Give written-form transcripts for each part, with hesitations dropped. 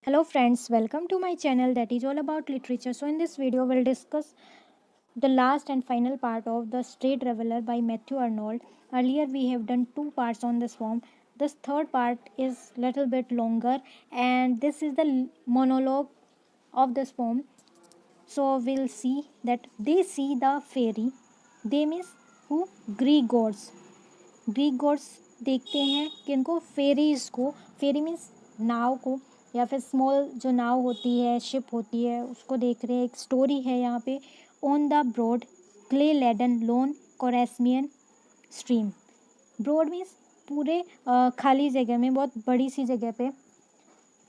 Hello friends, welcome to my channel that is all about literature. So in this video we'll discuss the last and final part of The Stray Traveler by Matthew Arnold. Earlier we have done two parts on this poem. This third part is little bit longer and this is the monologue of this poem. So we'll see that they see the fairy. They miss who? Greek gods. Greek gods देखते हैं किनको fairies को फेरी means नाव को या फिर small जो नाव होती है शिप होती है उसको देख रहे हैं। एक स्टोरी है यहाँ पे on the broad clay laden lone Chorasmian stream. Broad means पूरे खाली जगह में बहुत बड़ी सी जगह पे।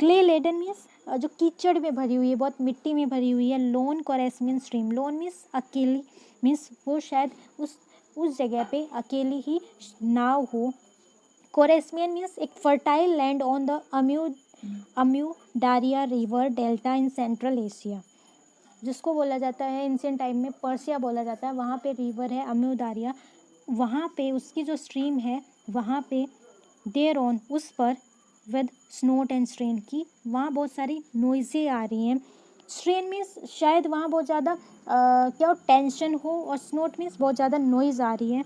क्ले लेडन मीन्स जो कीचड़ में भरी हुई है बहुत मिट्टी में भरी हुई है। Lone Chorasmian stream lone means अकेली मीन्स वो शायद उस जगह पे अकेली ही नाव हो। कोरेस्मियन मीन्स एक fertile land on the Amu Darya river delta in Central Asia, जिसको बोला जाता है एंशिएंट टाइम में पर्सिया बोला जाता है। वहाँ पे रिवर है अम्यूडारिया, वहाँ पे उसकी जो स्ट्रीम है वहाँ पे देयर ऑन उस पर विद स्नोट एंड स्ट्रेन की वहाँ बहुत सारी नॉइज़ें आ रही हैं। स्ट्रेन मीन्स शायद वहाँ बहुत ज़्यादा क्या टेंशन हो और स्नोट मीन्स बहुत ज़्यादा नॉइज़ आ रही है।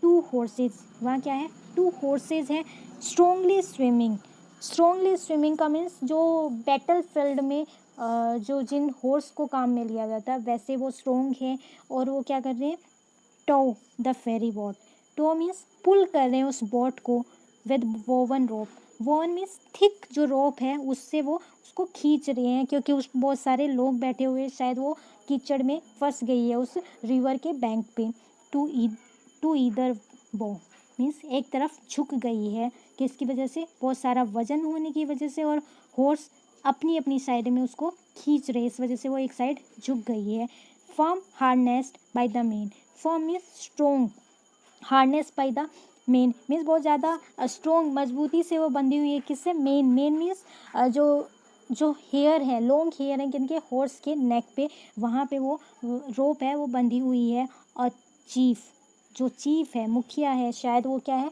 टू हॉर्सेज वहाँ क्या है? टू हॉर्सेज हैं स्ट्रोंगली स्विमिंग का मीन्स जो बैटल फील्ड में जो जिन हॉर्स को काम में लिया जाता है वैसे वो स्ट्रोंग हैं और वो क्या कर रहे हैं? Tow the ferry boat. Tow means pull कर रहे हैं उस बोट को with woven rope. Woven means thick जो रोप है उससे वो उसको खींच रहे हैं क्योंकि उस बहुत सारे लोग बैठे हुए शायद वो कीचड़ में फंस गई है उस रिवर के बैंक पे। टू ईदर बो मीन्स एक तरफ झुक गई है किसकी वजह से? बहुत सारा वजन होने की वजह से और हॉर्स अपनी अपनी साइड में उसको खींच रहे, इस वजह से वो एक साइड झुक गई है। Firm harnessed by the main. Firm means strong, harness by the main means बहुत ज़्यादा स्ट्रोंग मजबूती से वो बंधी हुई है किससे? मेन मीन्स जो जो हेयर है लॉन्ग हेयर है किनके? हॉर्स के नेक पे, वहाँ पे वो रोप है वो बंधी हुई है। और चीफ जो चीफ है मुखिया है शायद वो क्या है?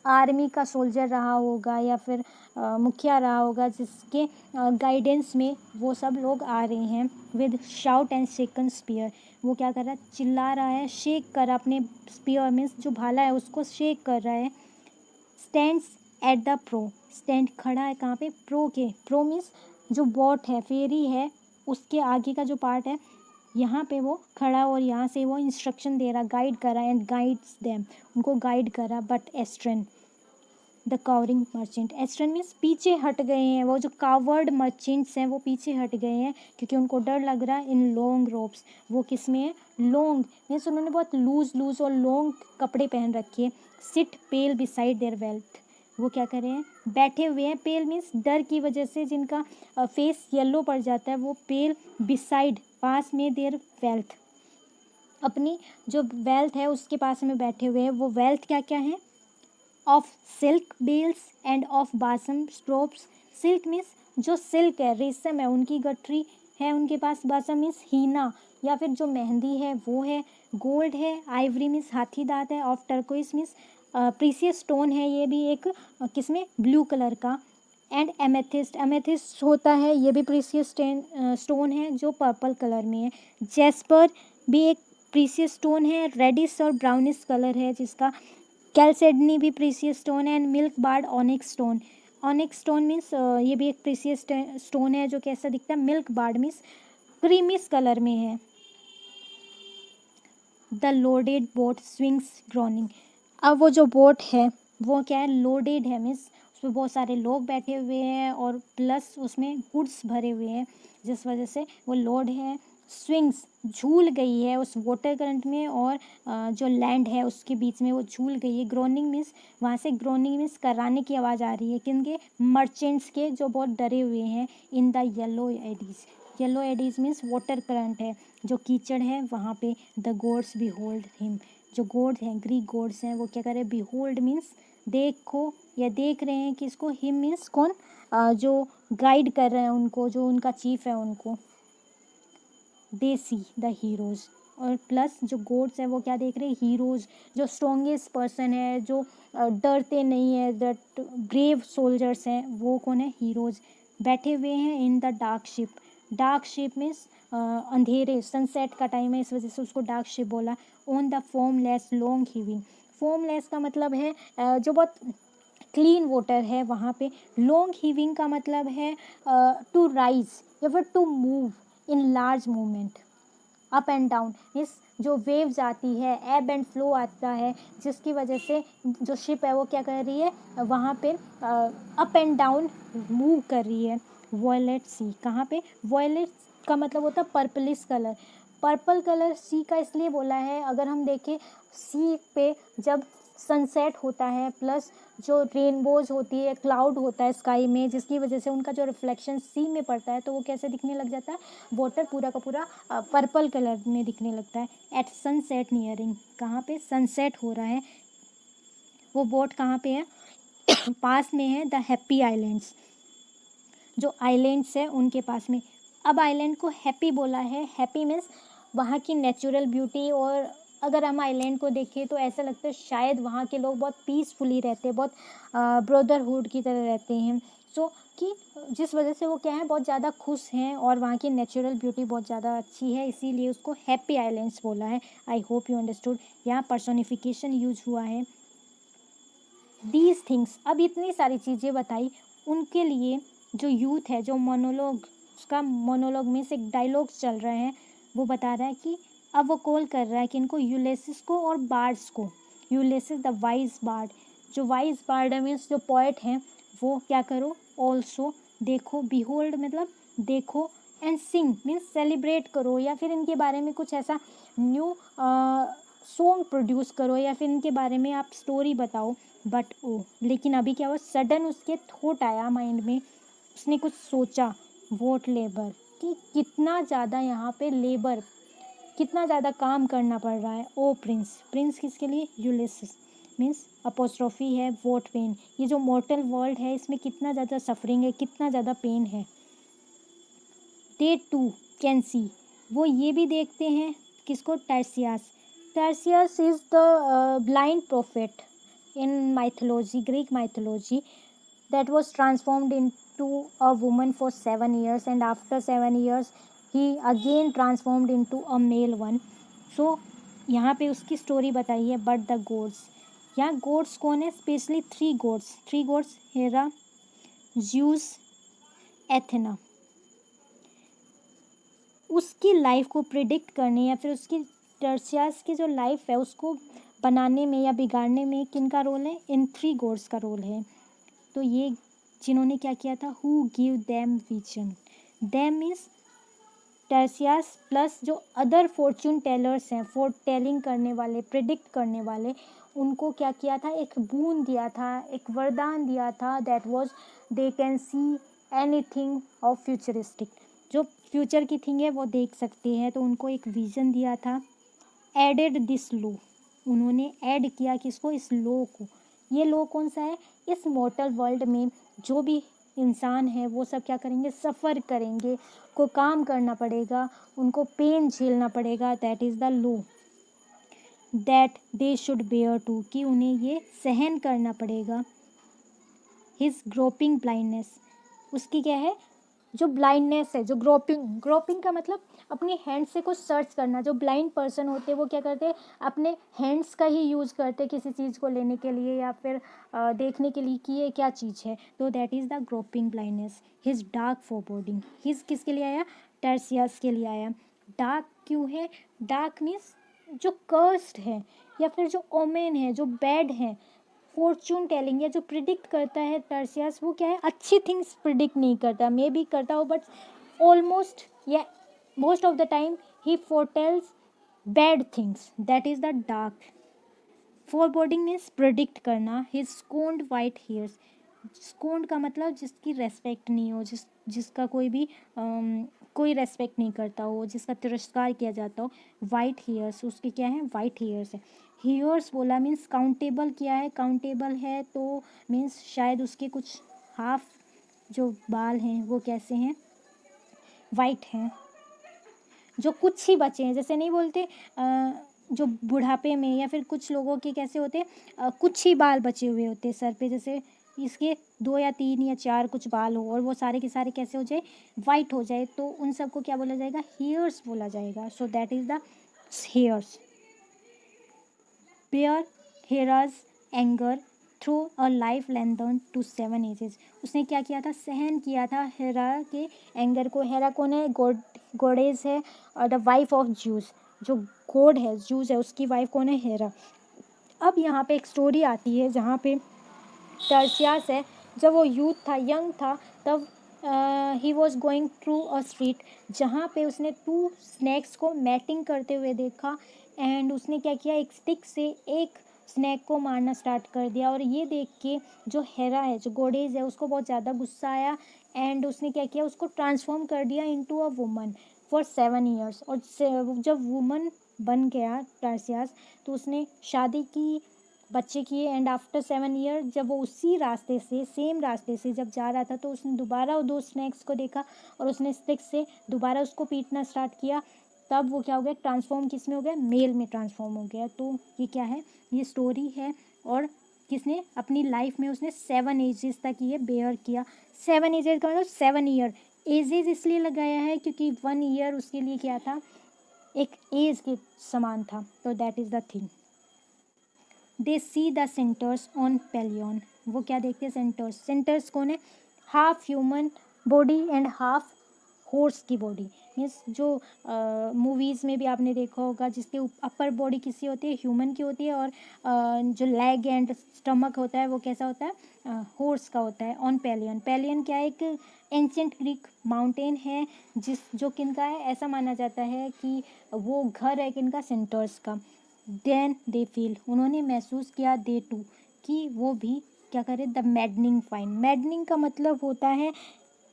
आर्मी का सोल्जर रहा होगा या फिर मुखिया रहा होगा जिसके गाइडेंस में वो सब लोग आ रहे हैं। With shout and shaken spear वो क्या कर रहा है? चिल्ला रहा है, शेक कर अपने स्पीयर मीन्स जो भाला है उसको शेक कर रहा है। Stands at the pro stand खड़ा है कहाँ पे? प्रो के। प्रो मीन्स जो बोट है फेरी है उसके आगे का जो पार्ट है यहाँ पे वो खड़ा और यहाँ से वो इंस्ट्रक्शन दे रहा, गाइड कर रहा एंड गाइड्स देम उनको गाइड कर रहा। बट एस्ट्रन द कावरिंग मर्चेंट, एस्ट्रन मीन्स पीछे हट गए हैं, वो जो कावर्ड मर्चेंट्स हैं वो पीछे हट गए हैं क्योंकि उनको डर लग रहा है। इन लॉन्ग रोप्स वो किस में है? लॉन्ग मीन्स उन्होंने बहुत लूज और लॉन्ग कपड़े पहन रखे हैं। Sit pale beside their wealth वो क्या कर रहे हैं? बैठे हुए हैं। पेल मीन्स डर की वजह से जिनका फेस येलो पड़ जाता है वो पेल, बिसाइड पास में, देयर वेल्थ अपनी जो वेल्थ है उसके पास में बैठे हुए हैं। वो वेल्थ क्या क्या है? Of silk bales and of balsam strops. Silk means जो सिल्क है रेशम है उनकी गठरी है उनके पास। बासम मीन्स हीना या फिर जो मेहंदी है वो है। गोल्ड है, आइवरी मीन्स हाथी दांत है। Of turquoise means precious stone है ये भी एक किसमें? ब्लू कलर का। एंड एमेथिस्ट, एमेथिस्ट होता है ये भी प्रीसियस स्टोन है जो पर्पल कलर में है। जेस्पर भी एक प्रीसियस स्टोन है, रेडिश और ब्राउनिश कलर है जिसका। कैलसेडनी भी प्रीसियस स्टोन है। And milk barred onyx stone, onyx stone means ये भी एक प्रीसियस स्टोन है जो कैसा दिखता है? Milk barred means creamish colour में है। The loaded boat swings groaning, अब वो जो बोट है वो क्या है? लोडेड है मीन्स उसमें बहुत सारे लोग बैठे हुए हैं और प्लस उसमें गुड्स भरे हुए हैं जिस वजह से वो लोड है। स्विंग्स झूल गई है उस वाटर करंट में और जो लैंड है उसके बीच में वो झूल गई है। ग्रोनिंग मीन्स वहाँ से ग्रोनिंग मीन्स कराने की आवाज़ आ रही है किनके? मर्चेंट्स के जो बहुत डरे हुए हैं। In the yellow eddies, yellow eddies means water current है जो कीचड़ है वहाँ पे। द गॉड्स बिहोल्ड हिम, जो गॉड्स हैं ग्रीक गॉड्स हैं वो क्या कर रहे हैं? बिहोल्ड मीन्स देखो या देख रहे हैं किसको? हिम मीन्स कौन? जो गाइड कर रहे हैं उनको, जो उनका चीफ है उनको। दे सी द हीरोज और प्लस जो गॉड्स है वो क्या देख रहे हैं? हीरोज, जो स्ट्रॉन्गेस्ट पर्सन है जो डरते नहीं है, दैट ब्रेव सोल्जर्स हैं वो कौन है? हीरोज। बैठे हुए हैं in the dark ship. Dark ship means अंधेरे, सनसेट का टाइम है इस वजह से उसको डार्क शिप बोला। ऑन द फोमलेस लॉन्ग हीविंग, फोमलेस का मतलब है जो बहुत क्लीन वाटर है वहाँ पे। लॉन्ग हीविंग का मतलब है टू राइज या फिर to move in large movement. Up and down इस जो वेव्स आती है, एब एंड फ्लो आता है, जिसकी वजह से जो शिप है वो क्या कर रही है वहाँ पे अप एंड डाउन मूव कर रही है। वॉयलेट सी, कहाँ पे? वॉयलेट का मतलब होता है पर्पलिश कलर। पर्पल कलर सी का इसलिए बोला है, अगर हम देखें सी पे जब सनसेट होता है प्लस जो रेनबोज होती है, क्लाउड होता है स्काई में, जिसकी वजह से उनका जो रिफ्लेक्शन सी में पड़ता है तो वो कैसे दिखने लग जाता है, वाटर पूरा का पूरा पर्पल कलर में दिखने लगता है। एट सनसेट नियरिंग, कहाँ पे सनसेट हो रहा है, वो बोट कहाँ पे है पास में है द हैप्पी आइलैंड्स, जो आइलैंड्स है उनके पास में। अब आइलैंड को हैप्पी बोला है, हैप्पी मीन्स वहाँ की नेचुरल ब्यूटी, और अगर हम आइलैंड को देखें तो ऐसा लगता है शायद वहाँ के लोग बहुत पीसफुली रहते हैं, बहुत ब्रदरहुड की तरह रहते हैं। सो कि जिस वजह से वो क्या है बहुत ज़्यादा खुश हैं और वहाँ की नेचुरल ब्यूटी बहुत ज़्यादा अच्छी है, इसीलिए उसको हैप्पी आइलैंड्स बोला है। I hope you understood. यहाँ पर्सोनिफिकेशन यूज हुआ है। दीज थिंग्स, अब इतनी सारी चीज़ें बताई, उनके लिए जो यूथ है, जो मोनोलॉग, उसका मोनोलॉग में से एक डायलॉग्स चल रहे हैं, वो बता रहा है कि अब वो कॉल कर रहा है कि इनको यूलिसिस को और बार्ड्स को। यूलिसिस द वाइज बार्ड, जो वाइज बार्ड है मीन्स जो पोएट हैं, वो क्या करो, ऑल्सो देखो, बिहोल्ड मतलब देखो, एंड सिंग मीन्स सेलिब्रेट करो, या फिर इनके बारे में कुछ ऐसा न्यू सॉन्ग प्रोड्यूस करो, या फिर इनके बारे में आप स्टोरी बताओ। बट ओ, लेकिन अभी क्या हुआ, सडन उसके थॉट आया माइंड में, उसने कुछ सोचा, वोट लेबर, कि कितना ज़्यादा यहाँ पे लेबर, कितना ज़्यादा काम करना पड़ रहा है। ओ प्रिंस, प्रिंस किसके लिए, यूलिसिस मीन्स अपोस्ट्रोफी है वोट पेन, ये जो मॉर्टल वर्ल्ड है इसमें कितना ज़्यादा सफरिंग है, कितना ज़्यादा पेन है। दे टू कैन सी, वो ये भी देखते हैं किसको, Tiresias. Tiresias is the blind prophet in mythology, Greek mythology, that was transformed into a woman for 7 years, and after 7 years he again transformed into a male one. So यहाँ पे उसकी story बताई है। बट द गोड्स, यहाँ gods कौन है, specially three gods, Hera, Zeus, Athena. उसकी life को प्रिडिक्ट करने या फिर उसकी टर्सियस की जो लाइफ है उसको बनाने में या बिगाड़ने में किनका रोल है, इन थ्री गॉड्स का रोल है। तो ये जिन्होंने क्या किया था, who give them vision, them means Tarsus plus जो अदर फॉर्चून टेलर्स हैं, फॉर टेलिंग करने वाले, प्रिडिक्ट करने वाले, उनको क्या किया था, एक बून दिया था, एक वरदान दिया था, that was they can see anything of futuristic, जो फ्यूचर की थिंग है वो देख सकते हैं, तो उनको एक विजन दिया था। एडेड दिस लॉ, उन्होंने ऐड किया किसको, इस लॉ को। ये लॉ कौन सा है, इस मॉर्टल वर्ल्ड में जो भी इंसान है वो सब क्या करेंगे, सफ़र करेंगे, को काम करना पड़ेगा, उनको पेन झेलना पड़ेगा, that is the law that they should bear to, कि उन्हें ये सहन करना पड़ेगा। हिज ग्रोपिंग ब्लाइंडनेस, उसकी क्या है, जो ब्लाइंडनेस है, जो ग्रोपिंग, ग्रोपिंग का मतलब अपनी हैंड से कुछ सर्च करना। जो ब्लाइंड पर्सन होते हैं वो क्या करते हैं, अपने हैंड्स का ही यूज़ करते हैं किसी चीज़ को लेने के लिए या फिर देखने के लिए कि ये क्या चीज़ है, तो that is the groping blindness. His dark foreboding, his किसके लिए आया, टर्सियस के लिए आया। डार्क क्यों है, डार्क मीन्स जो कर्स्ड है या फिर जो ओमेन है, जो बैड है। फॉर्चून टेलिंग या जो प्रिडिक्ट करता है टर्सियस, वो क्या है, अच्छी थिंग्स प्रिडिक्ट नहीं करता, मे बी करता हो बट ऑलमोस्ट या मोस्ट ऑफ द टाइम ही foretells bad things, that is the dark. Foreboding means predict करना। His scorned white hairs, scorned का मतलब जिसकी रेस्पेक्ट नहीं हो, जिसका कोई भी कोई रेस्पेक्ट नहीं करता हो, जिसका तिरस्कार किया जाता हो। वाइट हेयर्स, उसके क्या है, वाइट हेयर्स है। हेयर्स बोला मीन्स काउंटेबल किया है, काउंटेबल है तो मीन्स शायद उसके कुछ हाफ जो बाल हैं वो कैसे हैं, वाइट हैं, जो कुछ ही बचे हैं, जैसे नहीं बोलते जो बुढ़ापे में या फिर कुछ लोगों के कैसे होते हैं, कुछ ही बाल बचे हुए होते हैं सर पे, जैसे इसके 2 या 3 या 4 कुछ बाल हो और वो सारे के सारे कैसे हो जाए, वाइट हो जाए, तो उन सबको क्या बोला जाएगा, हेयर्स बोला जाएगा. So that is the hairs. Bear Hera's anger through a life lengthen to 7 ages. उसने क्या किया था, सहन किया था हेरा के एंगर को. हेरा कौन है, गोडेज है, और द वाइफ ऑफ जूस, जो गॉड है, जूस है, उसकी वाइफ कौन है, हेरा. अब यहाँ पे एक स्टोरी आती है जहाँ पे टर्सियास है, जब वो यूथ था, यंग था, तब he was going through a street, जहाँ पे उसने 2 स्नैक्स को मैटिंग करते हुए देखा. एंड उसने क्या किया, एक स्टिक से एक स्नैक को मारना स्टार्ट कर दिया. और ये देख के जो हेरा है, जो गोडेज है, उसको बहुत ज़्यादा गुस्सा आया. एंड उसने क्या किया, उसको ट्रांसफॉर्म कर दिया into a woman for 7 years. और जब वुमन बन गया टर्सियास, तो उसने शादी की, बच्चे किए. एंड आफ्टर 7 ईयर जब वो उसी रास्ते से, सेम रास्ते से जब जा रहा था, तो उसने दोबारा वो 2 स्नैक्स को देखा और उसने स्टिक से दोबारा उसको पीटना स्टार्ट किया. तब वो क्या हो गया, ट्रांसफॉर्म किस में हो गया, मेल में ट्रांसफॉर्म हो गया. तो ये क्या है, ये स्टोरी है. और किसने अपनी लाइफ में उसने 7 एजेस तक ये बेयर किया. 7 एजेस का मतलब 7 ईयर. एजेस इसलिए लगाया है क्योंकि 1 ईयर उसके लिए क्या था, एक एज के समान था. तो that is the thing. They see the centaurs on Pelion. वो क्या देखते हैं, सेंटर्स. सेंटर्स कौन है, half human body and half horse की बॉडी. मीन्स जो मूवीज़ में भी आपने देखा होगा, जिसके अपर बॉडी किसी होती है, ह्यूमन की होती है, और जो लेग एंड स्टमक होता है वो कैसा होता है, हॉर्स का होता है. On pavilion. पेलियन क्या है, एक एंशिएंट ग्रीक माउंटेन है, जो किनका है, ऐसा माना जाता है कि वो घर है किनका, सेंटर्स का. देन दे फील, उन्होंने महसूस किया, दे टू, कि वो भी क्या करें, द मैडनिंग फाइन. मैडनिंग का मतलब होता है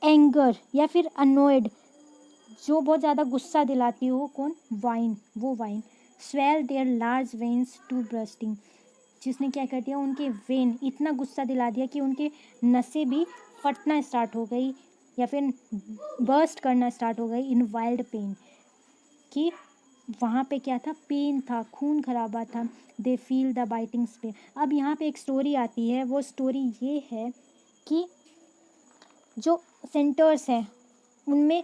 एंगर या फिर अनोयड, जो बहुत ज़्यादा गुस्सा दिलाती हो. कौन, वाइन, वो wine. Swell their large veins to bursting, जिसने क्या कर दिया, उनके वेन इतना गुस्सा दिला दिया कि उनके नसें भी फटना स्टार्ट हो गई या फिर बर्स्ट करना स्टार्ट हो गई इन वाइल्ड पेन. कि वहाँ पे क्या था, पेन था, खून खराबा था. They feel the biting Spain. अब यहाँ पे एक स्टोरी आती है. वो स्टोरी ये है कि जो सेंटर्स हैं उनमें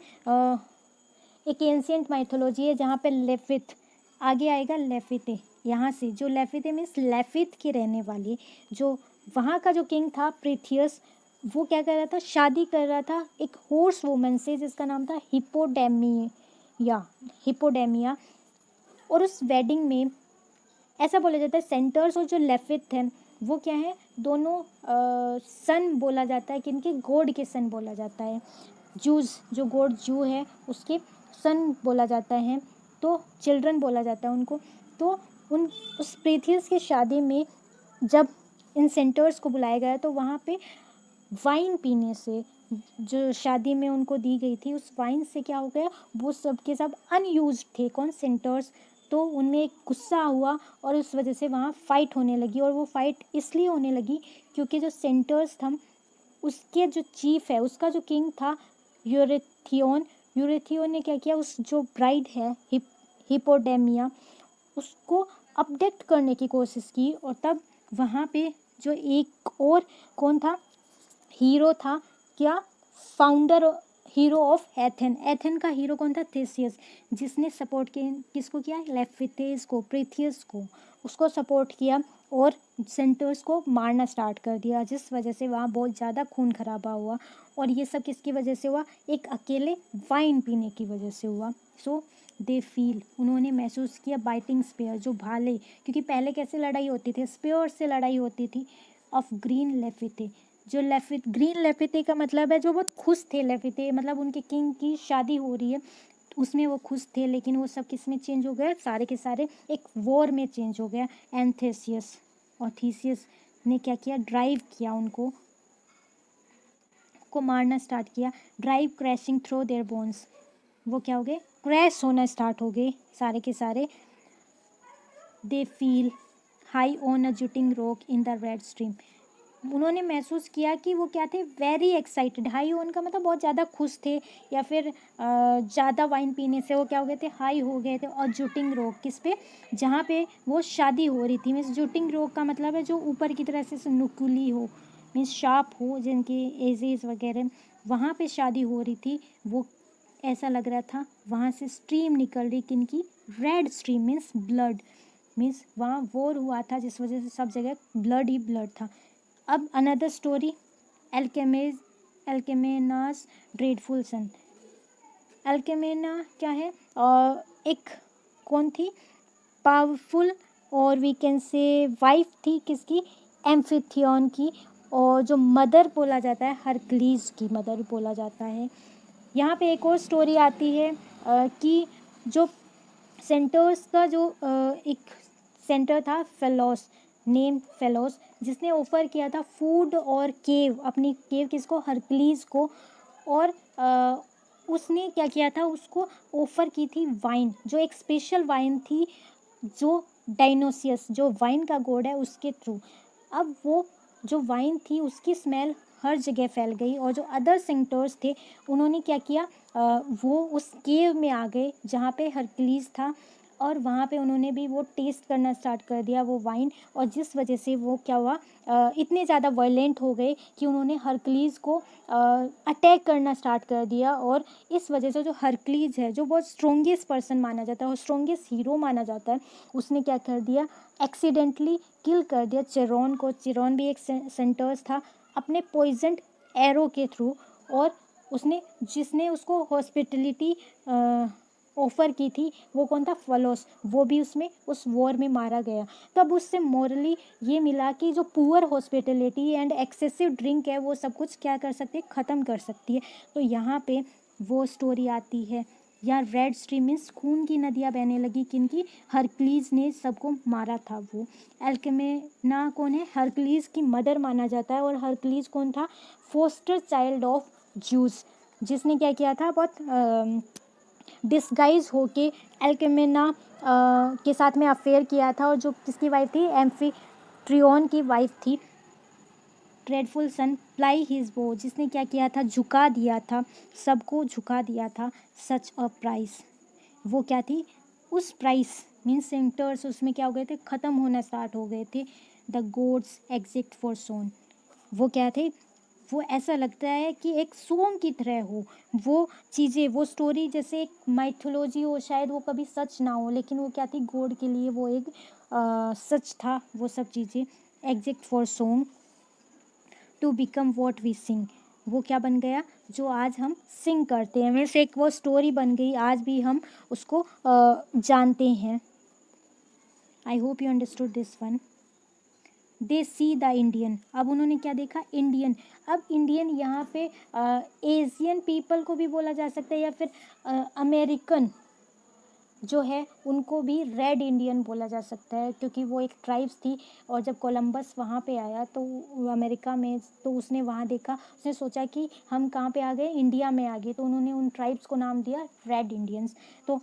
एक एंशिएंट माइथोलॉजी है जहाँ पे लेफिथ आगे आएगा. लेफिते, यहाँ से जो लेफिते मीन्स लेफिथ के रहने वाले, जो वहाँ का जो किंग था प्रीथियस, वो क्या कर रहा था, शादी कर रहा था एक हॉर्स वुमन से जिसका नाम था हिपोडेमिया. और उस वेडिंग में ऐसा बोला जाता है, सेंटर्स और जो लेफिथ हैं वो क्या है, दोनों सन बोला जाता है, किनके, गॉड के सन बोला जाता है. जूस, जो गॉड जू है उसके सन बोला जाता है, तो चिल्ड्रन बोला जाता है उनको. तो उस प्रीथियस की शादी में जब इन सेंटर्स को बुलाया गया, तो वहाँ पे वाइन पीने से, जो शादी में उनको दी गई थी, उस वाइन से क्या हो गया, वो सब के सब अनयूज्ड थे. कौन, सेंटर्स. तो उनमें एक गुस्सा हुआ और उस वजह से वहाँ फाइट होने लगी. और वो फाइट इसलिए होने लगी क्योंकि जो सेंटर्स था, उसके जो चीफ है, उसका जो किंग था यूरेथियोन ने क्या किया, उस जो ब्राइड है हिपोडेमिया, उसको अपडेट करने की कोशिश की. और तब वहाँ पे जो एक और कौन था, हीरो था, क्या, founder hero of ethane. Ethane का हीरो कौन था, थेसियस, जिसने सपोर्ट किसको किया, लेफिथेस को, प्रीथियस को, उसको सपोर्ट किया और सेंटर्स को मारना स्टार्ट कर दिया, जिस वजह से वहाँ बहुत ज़्यादा खून खराबा हुआ. और ये सब किसकी वजह से हुआ, एक अकेले वाइन पीने की वजह से हुआ. सो दे फील, उन्होंने महसूस किया, बाइटिंग स्पेयर, जो भाले, क्योंकि पहले कैसे लड़ाई होती थी, स्पेयर से लड़ाई होती थी, ऑफ ग्रीन लेफिथे. जो ग्रीन लेफिथे का मतलब है जो बहुत खुश थे. लेफिथे मतलब उनके किंग की शादी हो रही है, उसमें वो खुश थे, लेकिन वो सब किस में चेंज हो गया, सारे के सारे एक वॉर में चेंज हो गया. एंथेसियस और थीसियस ने क्या किया, ड्राइव किया उनको को मारना स्टार्ट किया. Drive crashing through their bones, वो क्या हो गए, क्रैश होना स्टार्ट हो गए सारे के सारे. They feel high on a jutting rock in the red stream. उन्होंने महसूस किया कि वो क्या थे, वेरी एक्साइटेड. हाई ऑन का मतलब बहुत ज़्यादा खुश थे, या फिर ज़्यादा वाइन पीने से वो क्या हो गए थे, हाई हो गए थे. और जुटिंग रॉक किस पे, जहाँ पे वो शादी हो रही थी. मीन्स जुटिंग रॉक का मतलब है जो ऊपर की तरह से नुकीली हो, मीन्स शार्प हो, जिनकी एजेस वगैरह, वहाँ पे शादी हो रही थी। वो ऐसा लग रहा था वहाँ से स्ट्रीम निकल रही, किनकी, red stream means blood, means वहाँ वॉर हुआ था जिस वजह से सब जगह ब्लड ही ब्लड था। अब अनदर स्टोरी, अल्केमेनास ड्रेडफुल सन। अल्केमेना क्या है, एक कौन थी, पावरफुल, और वी कैन से वाइफ थी किसकी, एम्फिथियन की, और जो मदर बोला जाता है हरक्लीज की मदर बोला जाता है। यहाँ पे एक और स्टोरी आती है कि जो सेंटर्स का जो एक सेंटर था फेलोस, नेम फेलोस, जिसने ऑफर किया था फूड और केव, अपनी केव किसको, हरक्लीज को, और उसने क्या किया था, उसको ऑफर की थी वाइन, जो एक स्पेशल वाइन थी, जो डायनोसियस जो वाइन का गॉड है उसके थ्रू। अब वो जो वाइन थी उसकी स्मेल हर जगह फैल गई, और जो अदर सेंटर्स थे उन्होंने क्या किया, वो उस केव में आ गए जहाँ पे हरक्लीज था, और वहाँ पे उन्होंने भी वो टेस्ट करना स्टार्ट कर दिया वो वाइन, और जिस वजह से वो क्या हुआ, इतने ज़्यादा वायलेंट हो गए कि उन्होंने हरक्लीज को अटैक करना स्टार्ट कर दिया। और इस वजह से जो हरक्लीज है, जो बहुत स्ट्रोंगेस्ट पर्सन माना जाता है और स्ट्रोंगेस्ट हीरो माना जाता है, उसने क्या कर दिया, एक्सीडेंटली किल कर दिया चिरॉन को। चिरॉन भी एक सेंटर्स था, अपने पॉइजनड एरो के थ्रू, और उसने जिसने उसको हॉस्पिटलिटी ऑफ़र की थी वो कौन था, फलोस, वो भी उसमें उस वॉर में मारा गया। तब उससे मॉरली ये मिला कि जो poor hospitality and excessive drink है वो सब कुछ क्या कर सकती है, ख़त्म कर सकती है। तो यहाँ पे वो स्टोरी आती है। यहाँ रेड स्ट्रीम मीन्स खून की नदियाँ बहने लगी, किनकी, हरक्लीज ने सबको मारा था। वो एल्केमेना कौन है, हरक्लीज की मदर माना जाता है, और हरक्लीज कौन था, फोस्टर चाइल्ड ऑफ ज्यूस, जिसने क्या किया था, बहुत डिस्गाइज होके एल्केमेना के साथ में अफेयर किया था, और जो किसकी वाइफ थी, एम्फिट्रियोन की वाइफ थी। ड्रेडफुल सन प्लाई हिज बो, जिसने क्या किया था, झुका दिया था, सबको झुका दिया था। सच अ प्राइस, वो क्या थी, उस प्राइस मीन्स सेंटर्स उसमें क्या हो गए थे, ख़त्म होना स्टार्ट हो गए थे। द गोड्स एग्जिट फॉर सोन, वो क्या थे, वो ऐसा लगता है कि एक सोम की तरह हो वो चीज़ें, वो स्टोरी जैसे एक माइथोलॉजी हो, शायद वो कभी सच ना हो, लेकिन वो क्या थी, गॉड के लिए वो एक सच था वो सब चीज़ें। Exit for some to become what we sing, वो क्या बन गया, जो आज हम सिंग करते हैं, वैसे एक वो स्टोरी बन गई, आज भी हम उसको जानते हैं। I hope you understood this one. They see the Indian, अब उन्होंने क्या देखा, इंडियन। अब इंडियन यहाँ पे एशियन पीपल को भी बोला जा सकता है, या फिर अमेरिकन जो है उनको भी रेड इंडियन बोला जा सकता है, क्योंकि वो एक ट्राइब्स थी, और जब कोलंबस वहाँ पे आया तो अमेरिका में, तो उसने वहाँ देखा, उसने सोचा कि हम कहाँ पे आ गए, इंडिया में आ गए, तो उन्होंने उन ट्राइब्स को नाम दिया रेड इंडियंस। तो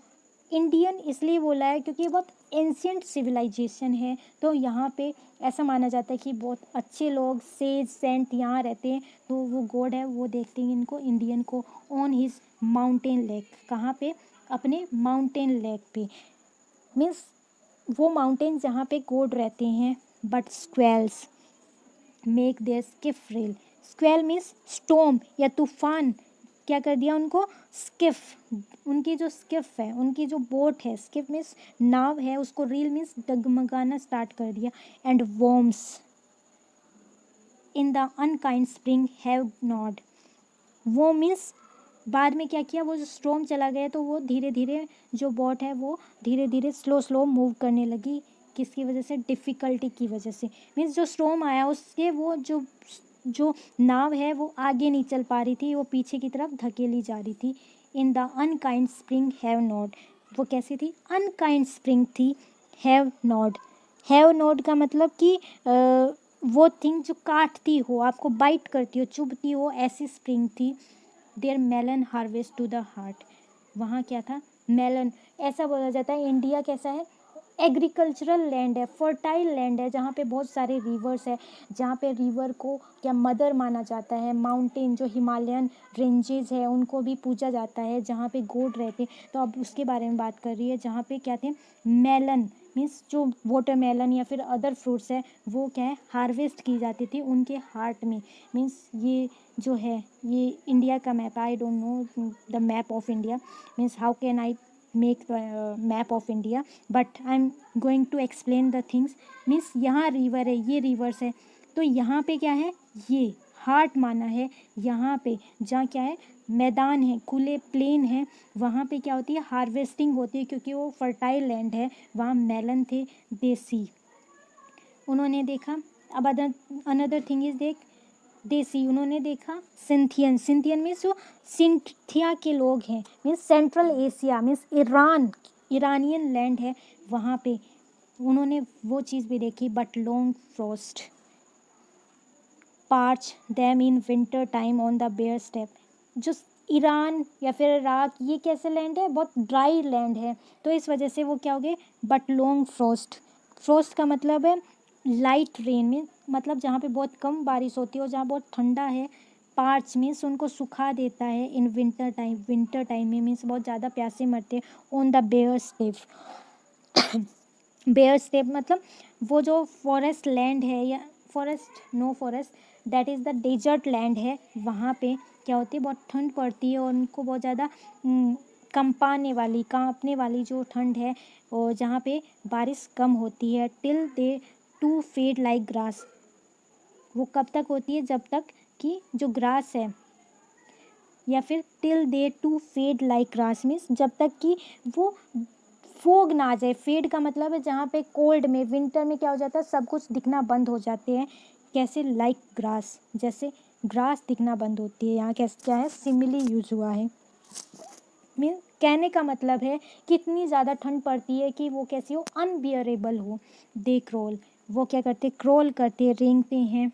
इंडियन इसलिए बोला है क्योंकि ये बहुत एंशियंट सिविलाइजेशन है, तो यहाँ पे ऐसा माना जाता है कि बहुत अच्छे लोग, सेज सेंट यहाँ रहते हैं, तो वो गॉड है, वो देखते हैं इनको, इंडियन को, ऑन हिज माउंटेन लेक, कहाँ पे, अपने माउंटेन लेक पे, मीन्स वो माउंटेन जहाँ पे गॉड रहते हैं। But squalls make their skiff reel, squall means storm या तूफान, क्या कर दिया उनको, स्किफ, उनकी जो स्किफ है, उनकी जो बोट है, स्किफ मीन्स नाव है, उसको रील मीन्स डगमगाना स्टार्ट कर दिया। And worms in the unkind spring have gnawed, वो मीन्स बाद में क्या किया, वो जो स्टॉर्म चला गया तो वो धीरे धीरे जो बोट है वो धीरे धीरे स्लो स्लो मूव करने लगी, किसकी वजह से, डिफ़िकल्टी की वजह से, मीन्स जो स्टॉर्म आया उसके वो जो नाव है वो आगे नहीं चल पा रही थी, वो पीछे की तरफ धकेली जा रही थी। इन the unkind spring have not, वो कैसी थी, अनकाइंड स्प्रिंग थी, हैव नॉट का मतलब कि वो थिंग जो काटती हो, आपको बाइट करती हो, चुभती हो, ऐसी स्प्रिंग थी। Their melon harvest to the heart, वहाँ क्या था, मेलन, ऐसा बोला जाता है इंडिया कैसा है, एग्रीकल्चरल लैंड है, फर्टाइल लैंड है, जहाँ पे बहुत सारे रिवर्स है, जहाँ पे रिवर को क्या मदर माना जाता है। माउंटेन जो हिमालयन रेंजेस है उनको भी पूजा जाता है, जहाँ पे गॉड रहते, तो अब उसके बारे में बात कर रही है, जहाँ पे क्या थे, मेलन मीन्स जो वाटरमेलन या फिर अदर फ्रूट्स है वो क्या है हार्वेस्ट की जाती थी उनके हार्ट में। मीन्स ये जो है ये इंडिया का मैप है, I don't know the map of India, means how can I make map of India, but I am going to explain the things. Means यहाँ रिवर है, ये रिवर्स है, तो यहाँ पे क्या है ये हार्ट माना है। यहाँ पे जहाँ क्या है मैदान है, खुले प्लेन है, वहाँ पे क्या होती है हार्वेस्टिंग होती है, क्योंकि वो फर्टाइल लैंड है, वहाँ मेलन थे देसी, उन्होंने देखा। अब अनदर थिंग इज देसी उन्होंने देखा सिंथियन। सिंथियन मीन्स जो सिंथिया के लोग हैं, means central Asia, means Iranian land है, वहाँ पे उन्होंने वो चीज़ भी देखी। But long frost parch them in winter time on the bare steppe. जो ईरान या फिर इराक ये कैसे लैंड है, बहुत ड्राई लैंड है, तो इस वजह से वो क्या हो गए बट लॉन्ग फ्रॉस्ट का मतलब है लाइट रेन में, मतलब जहाँ पे बहुत कम बारिश होती है और जहाँ बहुत ठंडा है। पार्च मीन्स उनको सुखा देता है इन विंटर टाइम में, मीन्स बहुत ज़्यादा प्यासे मरते हैं। On the bare steppe bare steppe मतलब वो जो फॉरेस्ट लैंड है, या forest that is the desert land है, वहाँ पे क्या होती है बहुत ठंड पड़ती है और उनको बहुत ज़्यादा कांपने वाली जो ठंड है, और जहाँ पे बारिश कम होती है। Till they too fade like grass, वो कब तक होती है जब तक कि जो ग्रास है, या फिर till they too fade like grass means जब तक कि वो फोग ना आ जाए। फेड का मतलब है जहाँ पे कोल्ड में विंटर में क्या हो जाता है सब कुछ दिखना बंद हो जाते हैं, कैसे लाइक ग्रास, जैसे ग्रास दिखना बंद होती है। यहाँ कैसे क्या है सिमिली यूज हुआ है, मीन कहने का मतलब है कि इतनी ज़्यादा ठंड पड़ती है कि वो कैसी हो अनबियरेबल हो। दे क्रोल, वो क्या करते क्रोल करते रेंगते हैं।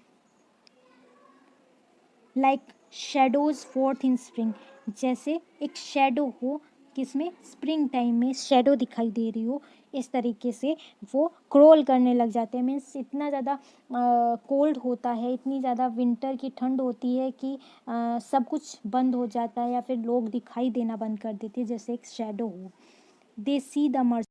लाइक शेडोज फोर्थ इन स्प्रिंग, जैसे एक शेडो हो किसमें स्प्रिंग टाइम में शेडो दिखाई दे रही हो, इस तरीके से वो क्रोल करने लग जाते हैं। मीन्स इतना ज़्यादा कोल्ड होता है, इतनी ज़्यादा विंटर की ठंड होती है कि सब कुछ बंद हो जाता है या फिर लोग दिखाई देना बंद कर देते हैं, जैसे एक शेडो हो। दे सी द